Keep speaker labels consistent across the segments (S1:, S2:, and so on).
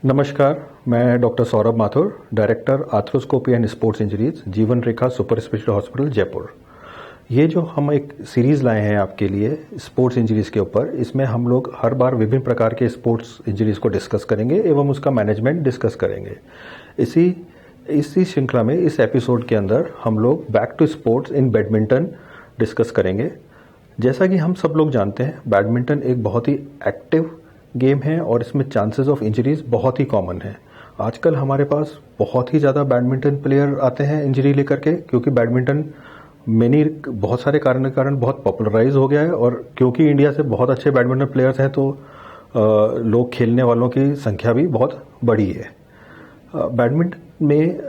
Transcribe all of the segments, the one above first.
S1: नमस्कार, मैं doctor Saurabh Mathur, director arthroscopy and sports injuries, जीवन रेखा सुपर स्पेशलिटी हॉस्पिटल जयपुर। ये जो हम एक सीरीज़ लाए हैं आपके लिए स्पोर्ट्स इंजरीज़ के ऊपर, इसमें हम लोग हर बार विभिन्न प्रकार के स्पोर्ट्स इंजरीज़ को डिस्कस करेंगे एवं उसका मैनेजमेंट डिस्कस करेंगे। इसी श्रृंखला में इस एपिसोड के अंदर हम लोग back to sports in badminton discuss करेंगे। जैसा कि हम सब लोग जानते हैं, बैडमिंटन एक बहुत ही एक्टिव गेम है और इसमें चांसेस ऑफ इंजरीज बहुत ही कॉमन है। आजकल हमारे पास बहुत ही ज़्यादा बैडमिंटन प्लेयर आते हैं इंजरी लेकर के, क्योंकि बैडमिंटन बहुत सारे कारण के कारण बहुत पॉपुलराइज हो गया है और क्योंकि इंडिया से बहुत अच्छे बैडमिंटन प्लेयर्स हैं तो लोग खेलने वालों की संख्या भी बहुत बड़ी है। बैडमिंटन में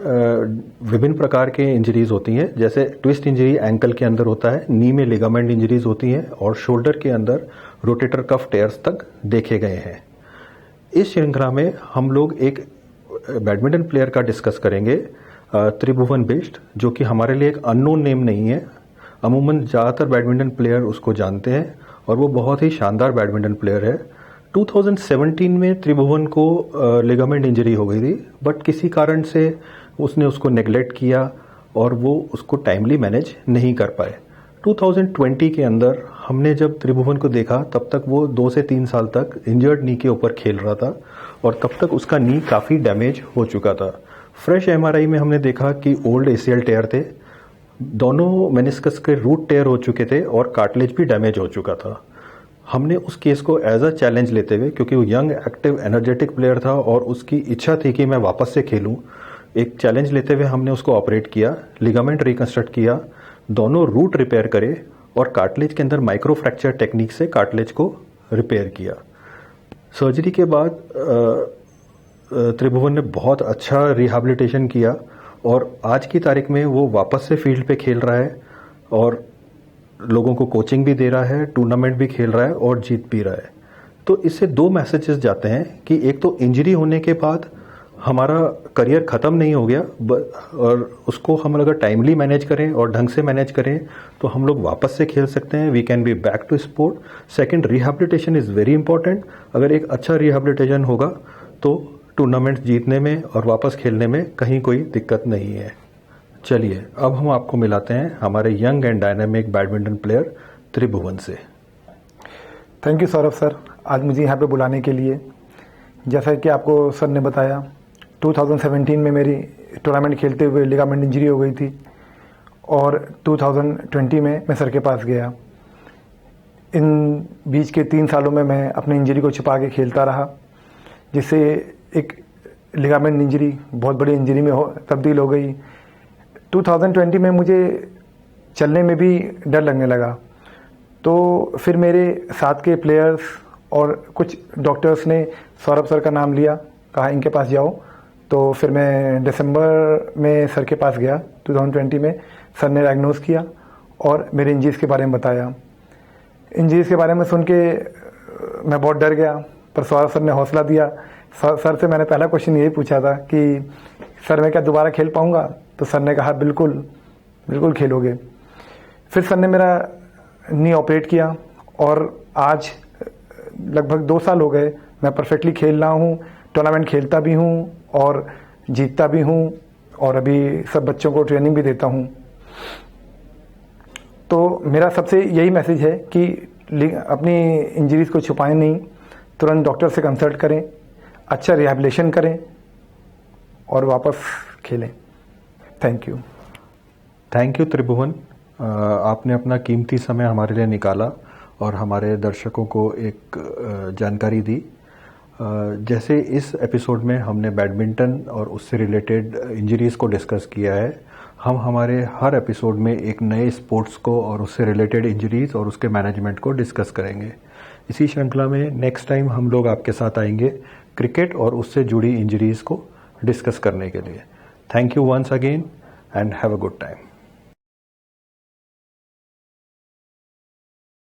S1: विभिन्न प्रकार के इंजरीज होती हैं, जैसे ट्विस्ट इंजरी एंकल के अंदर होता है, नी में लिगामेंट इंजरीज होती हैं और शोल्डर के अंदर रोटेटर कफ टेयर्स तक देखे गए हैं। इस श्रृंखला में हम लोग एक बैडमिंटन प्लेयर का डिस्कस करेंगे, त्रिभुवन बिष्ट, जो कि हमारे लिए एक अननोन नेम नहीं है। अमूमन ज़्यादातर बैडमिंटन प्लेयर उसको जानते हैं और वो बहुत ही शानदार बैडमिंटन प्लेयर है। 2017 में त्रिभुवन को लिगामेंट इंजरी हो गई थी, बट किसी कारण से उसने उसको नेग्लेक्ट किया और वो उसको टाइमली मैनेज नहीं कर पाए। 2020 के अंदर हमने जब त्रिभुवन को देखा तब तक वो 2 से 3 साल तक इंजर्ड नी के ऊपर खेल रहा था और तब तक उसका नी काफ़ी डैमेज हो चुका था। फ्रेश एमआरआई में हमने देखा कि ओल्ड एसीएल टेयर थे, दोनों मेनिस्कस के रूट टेयर हो चुके थे और कार्टिलेज भी डैमेज हो चुका था। हमने उस केस को एज अ चैलेंज लेते हुए, क्योंकि वो यंग एक्टिव एनर्जेटिक प्लेयर था और उसकी इच्छा थी कि मैं वापस से खेलूं, एक चैलेंज लेते हुए हमने उसको ऑपरेट किया, लिगामेंट रिकंस्ट्रक्ट किया, दोनों रूट रिपेयर करे और कार्टिलेज के अंदर माइक्रो फ्रैक्चर टेक्निक से कार्टिलेज को रिपेयर किया। सर्जरी के बाद त्रिभुवन ने बहुत अच्छा रिहैबिलिटेशन किया और आज की तारीख में वो वापस से फील्ड पे खेल रहा है और लोगों को कोचिंग भी दे रहा है, टूर्नामेंट भी खेल रहा है और जीत भी रहा है। तो इससे 2 मैसेजेस जाते हैं कि एक तो इंजरी होने के बाद हमारा करियर ख़त्म नहीं हो गया और उसको हम अगर टाइमली मैनेज करें और ढंग से मैनेज करें तो हम लोग वापस से खेल सकते हैं। We can be back to sport. Second, rehabilitation is very important. अगर एक अच्छा रिहैबिलिटेशन होगा तो टूर्नामेंट जीतने में और वापस खेलने में कहीं कोई दिक्कत नहीं है। चलिए अब हम आपको मिलाते हैं हमारे young and dynamic badminton player Tribhuvan से।
S2: थैंक यू सौरभ सर, आज मुझे यहाँ पे बुलाने के लिए। जैसा कि आपको सर ने बताया, 2017 में मेरी टूर्नामेंट खेलते हुए लिगामेंट इंजरी हो गई थी और 2020 में मैं सर के पास गया। इन बीच के 3 सालों में मैं अपनी इंजरी को छुपा के खेलता रहा, जिससे एक लिगामेंट इंजरी बहुत बड़ी इंजरी में तब्दील हो गई। 2020 में मुझे चलने में भी डर लगने लगा, तो फिर मेरे साथ के प्लेयर्स और कुछ डॉक्टर्स ने सौरभ सर का नाम लिया, कहा इनके पास जाओ। तो फिर मैं दिसंबर में सर के पास गया 2020 में। सर ने डायग्नोज किया और मेरे इंजरीज के बारे में बताया। इंजरीज के बारे में सुन के मैं बहुत डर गया, पर सौरभ सर ने हौसला दिया। सर से मैंने पहला क्वेश्चन यही पूछा था कि सर मैं क्या दोबारा खेल पाऊँगा? तो सर ने कहा बिल्कुल बिल्कुल खेलोगे। फिर सर ने मेरा नी ऑपरेट किया और आज लगभग 2 साल हो गए मैं परफेक्टली खेल रहा हूँ, टूर्नामेंट खेलता भी हूँ और जीतता भी हूँ और अभी सब बच्चों को ट्रेनिंग भी देता हूँ। तो मेरा सबसे यही मैसेज है कि अपनी इंजरीज को छुपाएं नहीं, तुरंत डॉक्टर से कंसल्ट करें, अच्छा रिहैबिलिटेशन करें और वापस खेलें।
S1: थैंक यू त्रिभुवन, आपने अपना कीमती समय हमारे लिए निकाला और हमारे दर्शकों को एक जानकारी दी। जैसे इस एपिसोड में हमने बैडमिंटन और उससे रिलेटेड इंजरीज़ को डिस्कस किया है, हम हमारे हर एपिसोड में एक नए स्पोर्ट्स को और उससे रिलेटेड इंजरीज़ और उसके मैनेजमेंट को डिस्कस करेंगे। इसी श्रृंखला में नेक्स्ट टाइम हम लोग आपके साथ आएंगे क्रिकेट और उससे जुड़ी इंजरीज़ को डिस्कस करने के लिए। Thank you once again and have a good time.